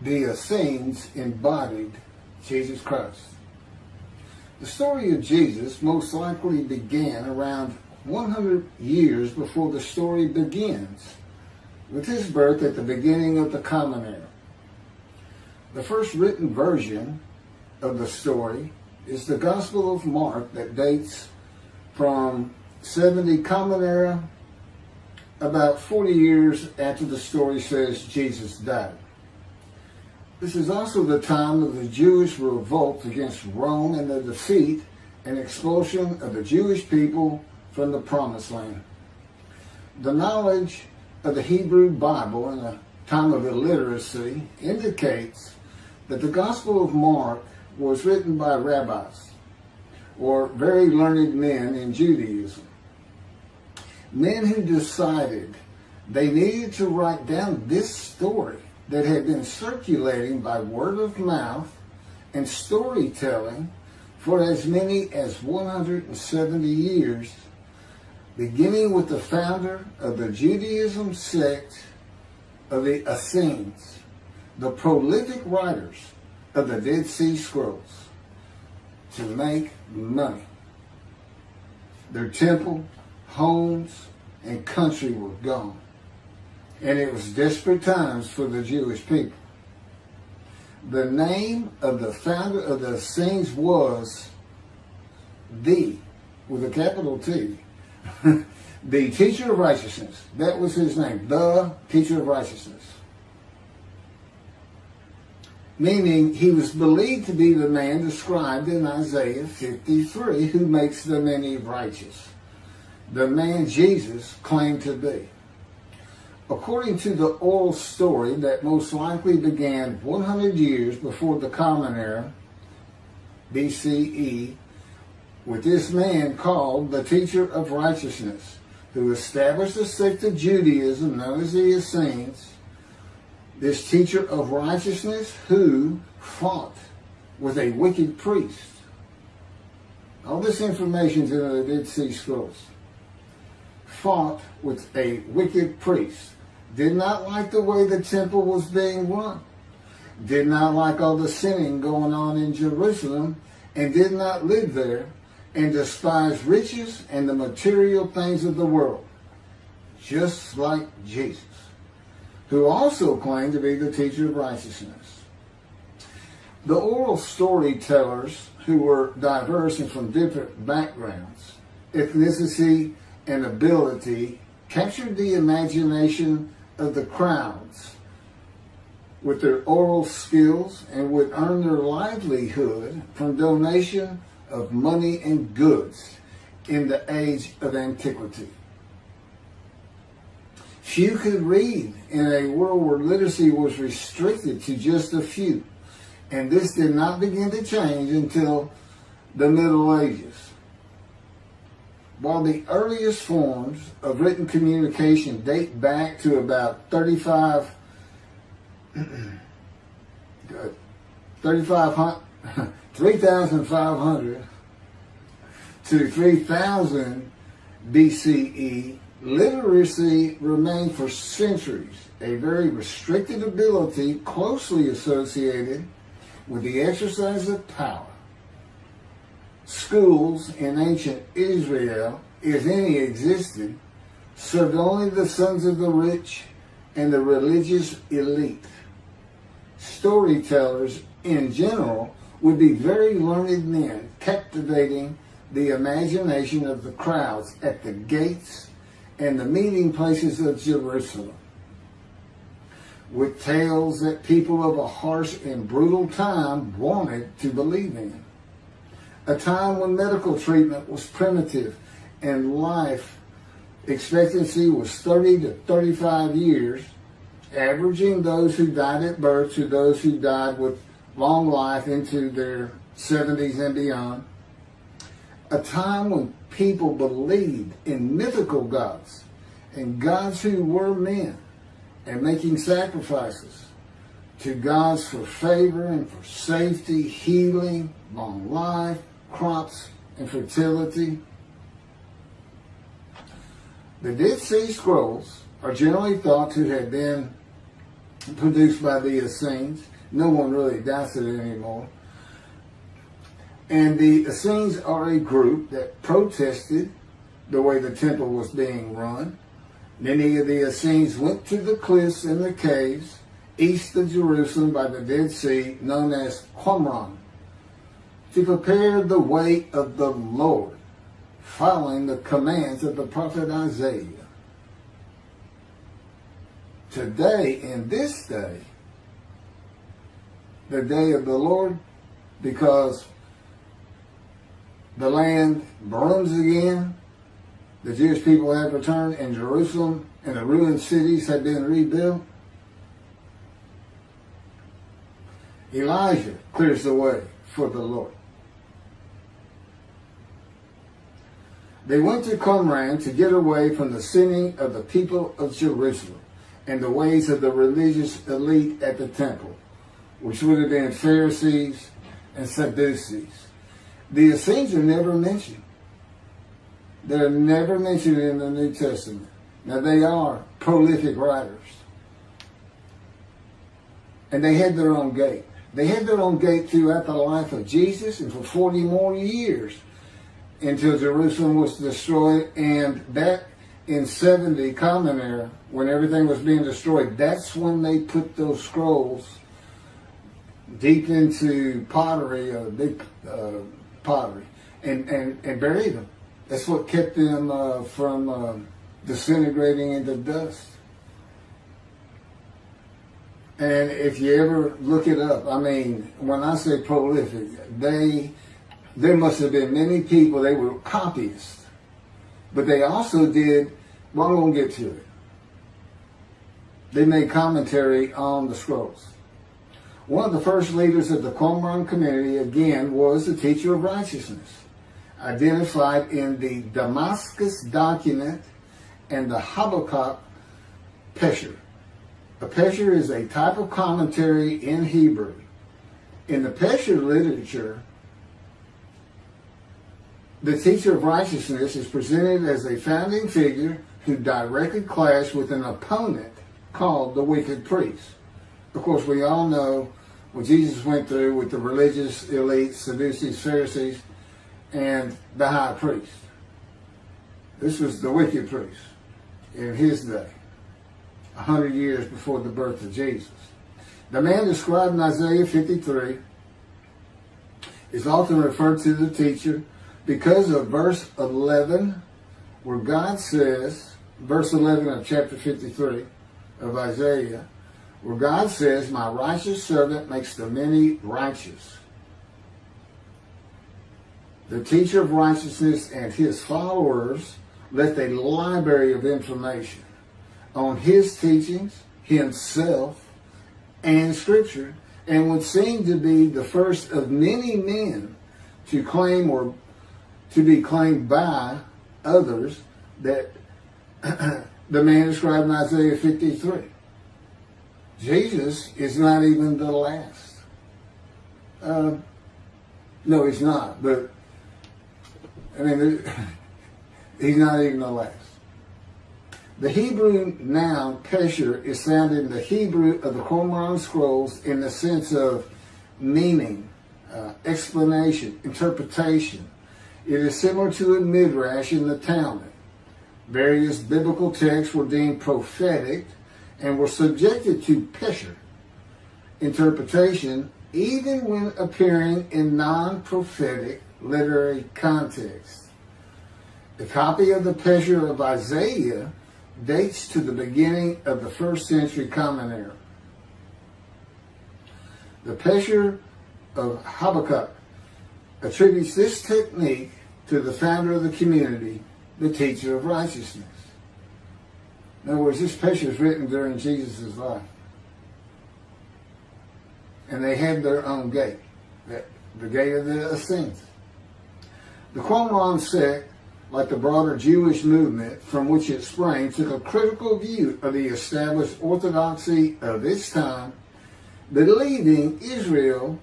the Essenes embodied Jesus Christ. The story of Jesus most likely began around 100 years before the story begins, with his birth at the beginning of the Common Era. The first written version of the story is the Gospel of Mark that dates from 70 Common Era, about 40 years after the story says Jesus died. This is also the time of the Jewish revolt against Rome and the defeat and expulsion of the Jewish people from the Promised Land. The knowledge of the Hebrew Bible in a time of illiteracy indicates that the Gospel of Mark was written by rabbis, or very learned men in Judaism. Men who decided they needed to write down this story that had been circulating by word of mouth and storytelling for as many as 170 years, beginning with the founder of the Judaism sect of the Essenes, the prolific writers of the Dead Sea Scrolls, to make money. Their temple, homes, and country were gone, and it was desperate times for the Jewish people. The name of the founder of the Essenes was with a capital T, the teacher of righteousness. That was his name, the teacher of righteousness. Meaning he was believed to be the man described in Isaiah 53 who makes the many righteous. The man Jesus claimed to be. According to the oral story that most likely began 100 years before the Common Era, BCE, with this man called the teacher of righteousness, who established a sect of Judaism known as the Essenes. This teacher of righteousness who fought with a wicked priest. All this information is in the Dead Sea Scrolls. Fought with a wicked priest. Did not like the way the temple was being run. Did not like all the sinning going on in Jerusalem, and did not live there, and despised riches and the material things of the world, just like Jesus, who also claimed to be the teacher of righteousness. The oral storytellers, who were diverse and from different backgrounds, ethnicity, and ability, captured the imagination of the crowds with their oral skills and would earn their livelihood from donation of money and goods in the age of antiquity. Few could read in a world where literacy was restricted to just a few, and this did not begin to change until the Middle Ages. While the earliest forms of written communication date back to about 3,500 to 3,000 BCE, literacy remained for centuries a very restricted ability closely associated with the exercise of power. Schools in ancient Israel, if any existed, served only the sons of the rich and the religious elite. Storytellers in general would be very learned men, captivating the imagination of the crowds at the gates and the meeting places of Jerusalem, with tales that people of a harsh and brutal time wanted to believe in. A time when medical treatment was primitive and life expectancy was 30 to 35 years, averaging those who died at birth to those who died with long life into their 70s and beyond. A time when people believed in mythical gods and gods who were men and making sacrifices to gods for favor and for safety, healing, long life, crops, and fertility. The Dead Sea Scrolls are generally thought to have been produced by the Essenes No one really doubts it anymore. And the Essenes are a group that protested the way the temple was being run. Many of the Essenes went to the cliffs and the caves east of Jerusalem by the Dead Sea, known as Qumran, to prepare the way of the Lord, following the commands of the prophet Isaiah. Today, in this day, the day of the Lord, because the land burns again, the Jewish people have returned, and Jerusalem and the ruined cities have been rebuilt, Elijah clears the way for the Lord. They went to Qumran to get away from the sinning of the people of Jerusalem and the ways of the religious elite at the temple, which would have been Pharisees and Sadducees. The Essenes are never mentioned. They're never mentioned in the New Testament. Now, they are prolific writers. And they had their own gate. They had their own gate throughout the life of Jesus and for 40 more years until Jerusalem was destroyed. And that in 70 Common Era, when everything was being destroyed, that's when they put those scrolls deep into pottery, big pottery, and buried them. That's what kept them from disintegrating into dust. And if you ever look it up, I mean, when I say prolific, there must have been many people, they were copyists. But they also did, well, I'm going to get to it. They made commentary on the scrolls. One of the first leaders of the Qumran community, again, was the teacher of righteousness, identified in the Damascus document and the Habakkuk Pesher. A Pesher is a type of commentary in Hebrew. In the Pesher literature, the teacher of righteousness is presented as a founding figure who directly clashed with an opponent called the wicked priest. Of course, we all know what Jesus went through with the religious elite, Sadducees, Pharisees, and the high priest. This was the wicked priest in his day, 100 years before the birth of Jesus. The man described in Isaiah 53 is often referred to the teacher because of verse 11, where God says, verse 11 of chapter 53 of Isaiah, where God says, "My righteous servant makes the many righteous." The teacher of righteousness and his followers left a library of information on his teachings, himself, and Scripture, and would seem to be the first of many men to claim or to be claimed by others that the man described in Isaiah 53. Jesus is not even the last. No, he's not. But, I mean, he's not even the last. The Hebrew noun pesher is found in the Hebrew of the Qumran scrolls in the sense of meaning, explanation, interpretation. It is similar to a midrash in the Talmud. Various biblical texts were deemed prophetic and were subjected to pesher interpretation even when appearing in non-prophetic literary context. The copy of the pesher of Isaiah dates to the beginning of the 1st century Common Era. The pesher of Habakkuk attributes this technique to the founder of the community, the teacher of righteousness. In other words, this pesher is written during Jesus' life. And they had their own gate, the gate of the Essenes. The Qumran sect, like the broader Jewish movement from which it sprang, took a critical view of the established orthodoxy of its time, believing Israel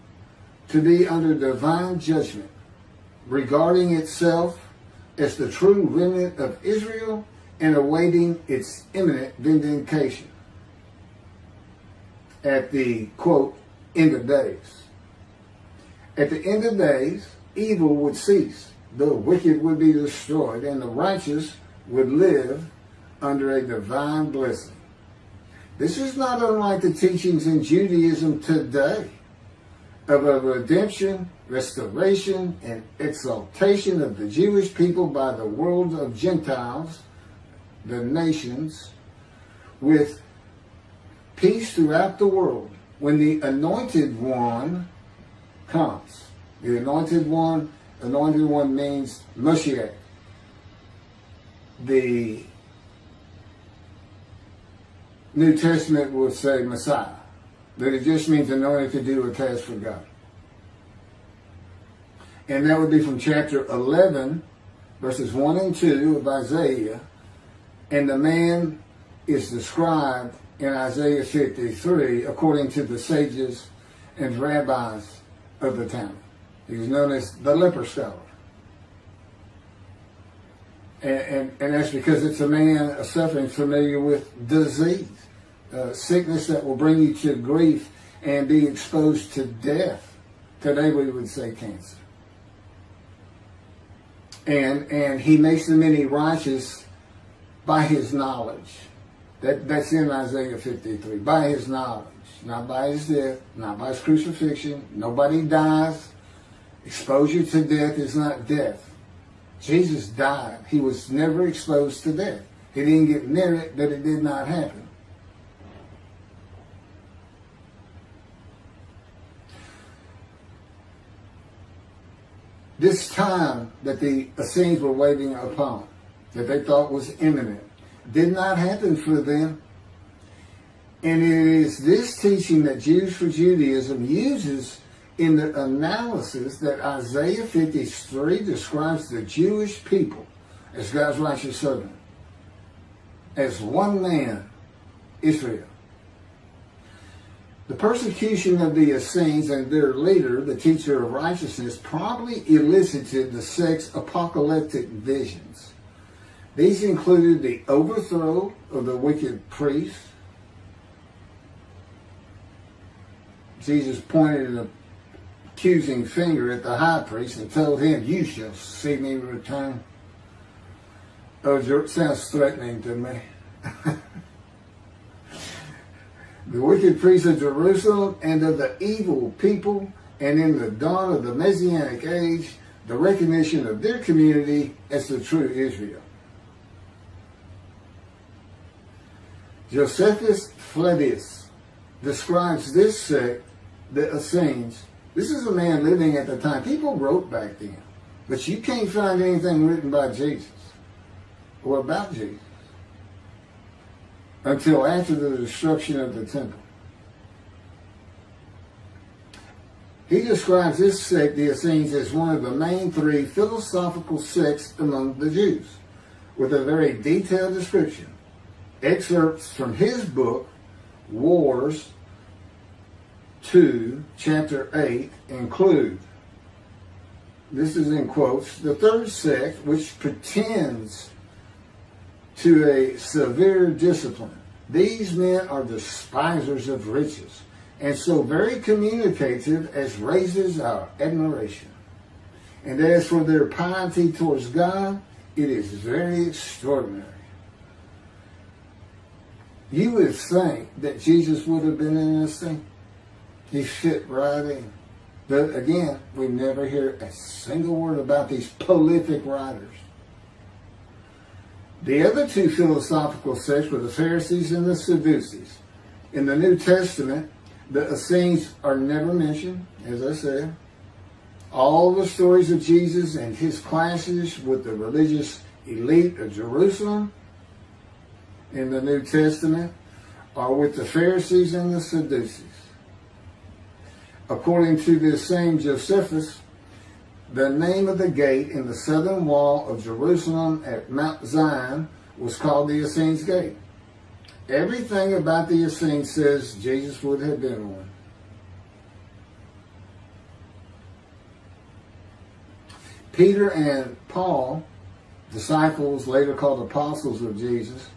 to be under divine judgment, regarding itself as the true remnant of Israel and awaiting its imminent vindication. At the, quote, end of days. At the end of days, evil would cease, the wicked would be destroyed, and the righteous would live under a divine blessing. This is not unlike the teachings in Judaism today of a redemption, restoration, and exaltation of the Jewish people by the world of Gentiles, the nations, with peace throughout the world when the Anointed One comes. The Anointed One means Messianic. The New Testament would say Messiah, that it just means anointed to do a task for God. And that would be from chapter 11, verses 1 and 2 of Isaiah. And the man is described in Isaiah 53 according to the sages and rabbis of the time. He was known as the leper scholar. And that's because it's a man suffering familiar with disease, sickness that will bring you to grief and be exposed to death. Today we would say cancer. And he makes the many righteous by his knowledge. That's in Isaiah 53. By his knowledge, not by his death, not by his crucifixion. Nobody dies. Exposure to death is not death. Jesus died. He was never exposed to death. He didn't get near it, that it did not happen. This time that the Essenes were waiting upon, that they thought was imminent, did not happen for them. And it is this teaching that Jews for Judaism uses in the analysis that Isaiah 53 describes the Jewish people as God's righteous servant, as one man, Israel. The persecution of the Essenes and their leader, the teacher of righteousness, probably elicited the sect's apocalyptic visions. These included the overthrow of the wicked priests. Jesus pointed an accusing finger at the high priest and told him, "You shall see me return." Oh, it sounds threatening to me. The wicked priests of Jerusalem and of the evil people, and in the dawn of the Messianic age, the recognition of their community as the true Israel. Josephus describes this sect, the Essenes. This is a man living at the time. People wrote back then, but you can't find anything written by Jesus or about Jesus until after the destruction of the temple. He describes this sect, the Essenes, as one of the main three philosophical sects among the Jews, with a very detailed description. Excerpts from his book, Wars 2, chapter 8, include, this is in quotes, the third sect, which pretends to a severe discipline. These men are despisers of riches, and so very communicative as raises our admiration. And as for their piety towards God, it is very extraordinary. You would think that Jesus would have been in this thing. He fit right in. But again, we never hear a single word about these prolific writers. The other two philosophical sects were the Pharisees and the Sadducees. In the New Testament, the Essenes are never mentioned, as I said. All the stories of Jesus and his clashes with the religious elite of Jerusalem in the New Testament are with the Pharisees and the Sadducees. According to this same Josephus, the name of the gate in the southern wall of Jerusalem at Mount Zion was called the Essenes Gate. Everything about the Essenes says Jesus would have been one. Peter and Paul, disciples later called apostles of Jesus,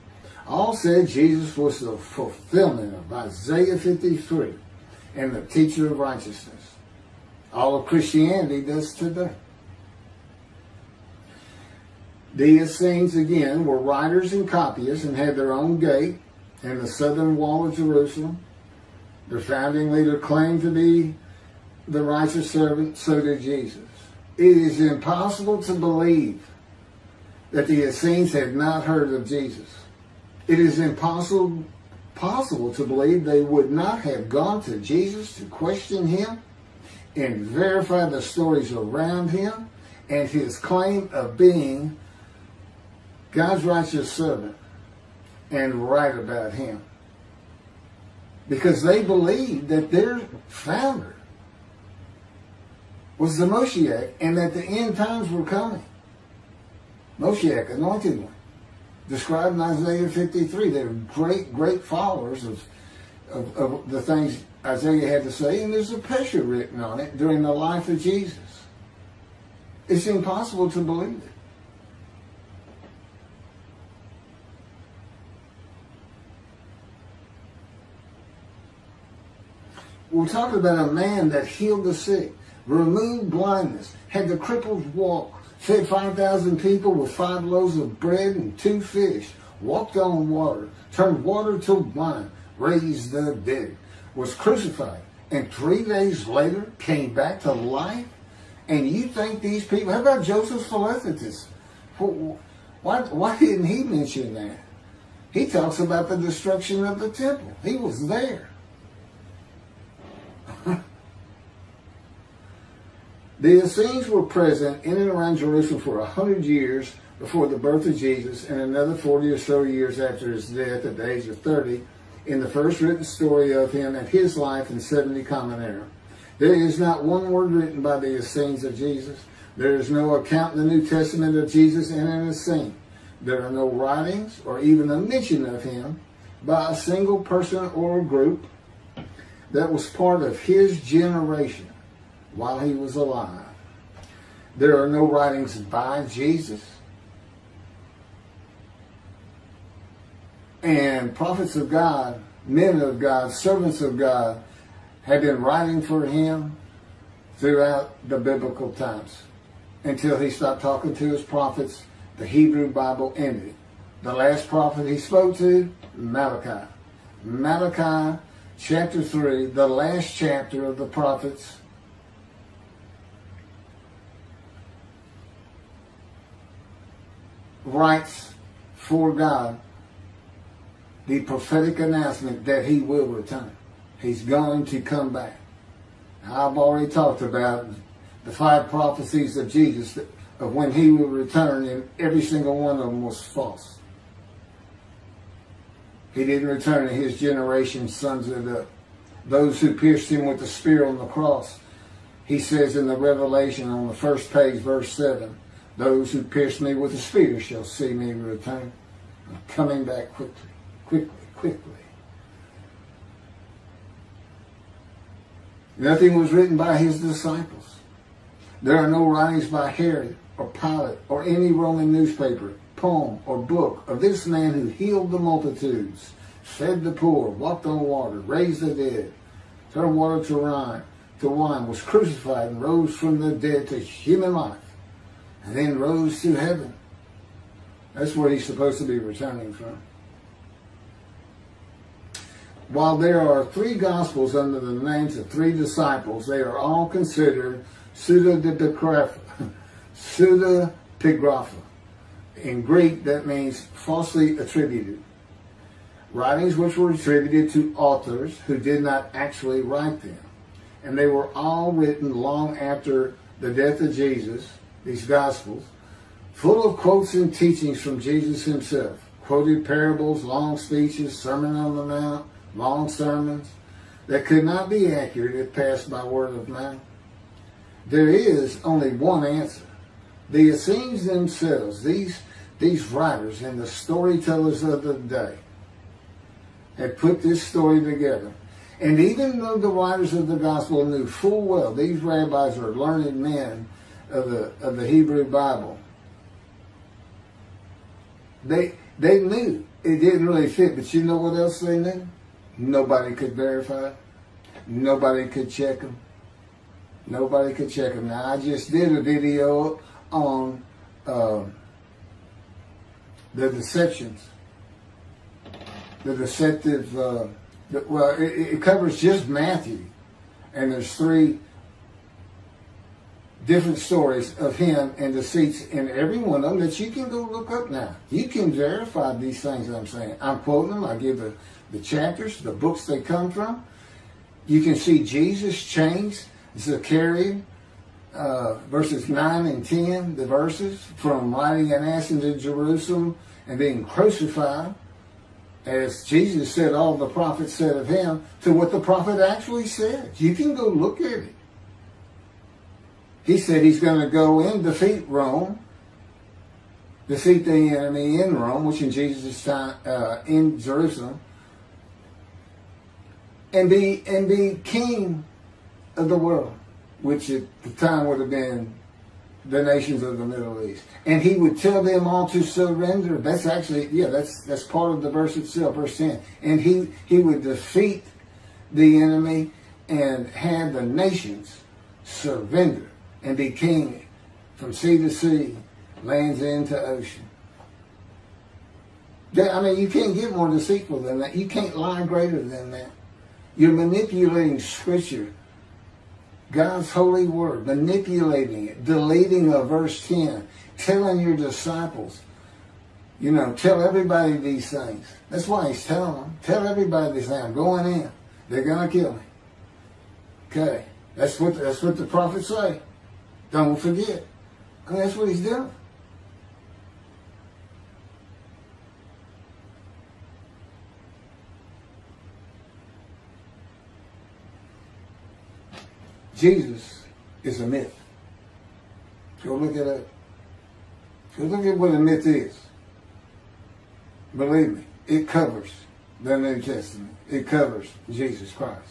all said Jesus was the fulfillment of Isaiah 53. and the teacher of righteousness. All of Christianity does today. The Essenes, again, were writers and copyists and had their own gate in the southern wall of Jerusalem. Their founding leader claimed to be the righteous servant, so did Jesus. It is impossible to believe that the Essenes had not heard of Jesus. It is impossible to believe they would not have gone to Jesus to question him and verify the stories around him and his claim of being God's righteous servant and right about him. Because they believed that their founder was the Moshiach and that the end times were coming. Moshiach, anointed one, described in Isaiah 53. They were great followers of the things Isaiah had to say, and there's a picture written on it during the life of Jesus. It's impossible to believe it. We're talking about a man that healed the sick, removed blindness, had the cripples walk, fed 5,000 people with 5 loaves of bread and 2 fish, walked on water, turned water to wine, raised the dead, was crucified, and 3 days later came back to life? And you think these people, how about Joseph Philadelphus? Why didn't he mention that? He talks about the destruction of the temple. He was there. The Essenes were present in and around Jerusalem for 100 years before the birth of Jesus and another 40 or so years after his death at the age of 30 in the first written story of him and his life in 70 Common Era. There is not one word written by the Essenes of Jesus. There is no account in the New Testament of Jesus and an Essene. There are no writings or even a mention of him by a single person or group that was part of his generation while he was alive. There are no writings by Jesus. And prophets of God, men of God, servants of God had been writing for him throughout the biblical times until he stopped talking to his prophets. The Hebrew Bible ended. The last prophet he spoke to, Malachi. Malachi chapter 3, the last chapter of the prophets, writes for God the prophetic announcement that he will return. He's going to come back. Now, I've already talked about the 5 prophecies of Jesus of when he will return, and every single one of them was false. He didn't return, and his generation sums it up. Those who pierced him with the spear on the cross, he says in the Revelation on the first page, verse 7, those who pierced me with the spear shall see me return. I'm coming back quickly. Nothing was written by his disciples. There are no writings by Herod or Pilate or any Roman newspaper, poem, or book of this man who healed the multitudes, fed the poor, walked on water, raised the dead, turned water to wine, was crucified and rose from the dead to human life, and then rose to heaven. That's where he's supposed to be returning from. While there are 3 Gospels under the names of 3 disciples, they are all considered pseudepigrapha. In Greek, that means falsely attributed. Writings which were attributed to authors who did not actually write them. And they were all written long after the death of Jesus, these Gospels, full of quotes and teachings from Jesus himself. Quoted parables, long speeches, Sermon on the Mount, long sermons that could not be accurate if passed by word of mouth. There is only one answer. The Essenes themselves, these writers and the storytellers of the day, had put this story together. And even though the writers of the gospel knew full well these rabbis are learned men of the Hebrew Bible, they knew it didn't really fit. But you know what else they knew? Nobody could verify it. Nobody could check them. Nobody could check them. Now, I just did a video on the deceptions. The deceptive, it covers just Matthew. And there's 3 different stories of him and deceits in every one of them that you can go look up now. You can verify these things that I'm saying. I'm quoting them. I give the chapters, the books they come from. You can see Jesus changed Zechariah, verses 9 and 10, the verses, from riding in Essenes in Jerusalem and being crucified, as Jesus said all the prophets said of him, to what the prophet actually said. You can go look at it. He said he's going to go and defeat Rome, defeat the enemy in Rome, which in Jesus' time, in Jerusalem, and be king of the world, which at the time would have been the nations of the Middle East. And he would tell them all to surrender. That's actually, that's part of the verse itself, verse 10. And he would defeat the enemy and have the nations surrender and be king from sea to sea, lands into ocean. I mean, you can't get more deceitful than that. You can't lie greater than that. You're manipulating Scripture, God's holy word, manipulating it, deleting a verse 10, telling your disciples, tell everybody these things. That's why he's telling them. Tell everybody these things. I'm going in. They're going to kill me. Okay. That's what the prophets say. Don't forget. And that's what he's doing. Jesus is a myth. Go look at it. Go look at what a myth is. Believe me, it covers the New Testament. It covers Jesus Christ.